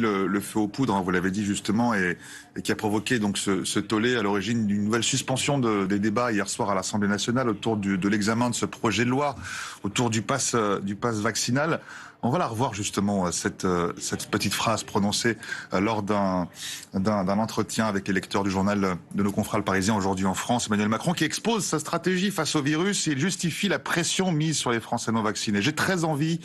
Le feu aux poudres, hein, vous l'avez dit justement, et qui a provoqué donc ce tollé à l'origine d'une nouvelle suspension des débats hier soir à l'Assemblée nationale autour de l'examen de ce projet de loi autour du pass vaccinal. On va la revoir justement, cette petite phrase prononcée lors d'un entretien avec les lecteurs du journal de nos confrères le Parisien aujourd'hui en France. Emmanuel Macron qui expose sa stratégie face au virus et il justifie la pression mise sur les Français non vaccinés. J'ai très envie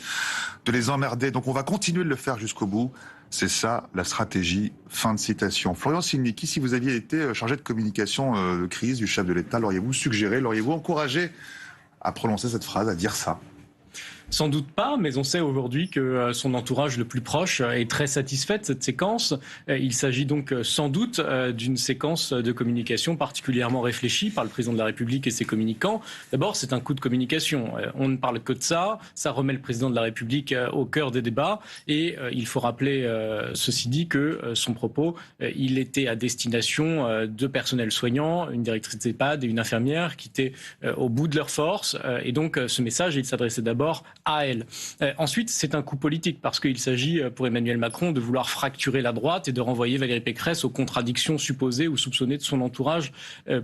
de les emmerder, donc on va continuer de le faire jusqu'au bout. C'est ça la stratégie. Fin de citation. Florian Silnicki, si vous aviez été chargé de communication de crise du chef de l'État, l'auriez-vous suggéré, l'auriez-vous encouragé à prononcer cette phrase, à dire ça ? Sans doute pas, mais on sait aujourd'hui que son entourage le plus proche est très satisfait de cette séquence. Il s'agit donc sans doute d'une séquence de communication particulièrement réfléchie par le président de la République et ses communicants. D'abord, c'est un coup de communication. On ne parle que de ça. Ça remet le président de la République au cœur des débats. Et il faut rappeler, ceci dit, que son propos, il était à destination de personnels soignants, une directrice d'EHPAD et une infirmière qui étaient au bout de leur force. Et donc, ce message, il s'adressait d'abord à elle. Ensuite, c'est un coup politique parce qu'il s'agit pour Emmanuel Macron de vouloir fracturer la droite et de renvoyer Valérie Pécresse aux contradictions supposées ou soupçonnées de son entourage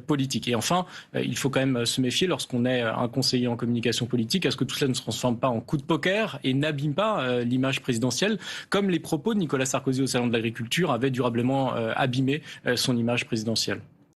politique. Et enfin, il faut quand même se méfier lorsqu'on est un conseiller en communication politique à ce que tout cela ne se transforme pas en coup de poker et n'abîme pas l'image présidentielle, comme les propos de Nicolas Sarkozy au Salon de l'Agriculture avaient durablement abîmé son image présidentielle.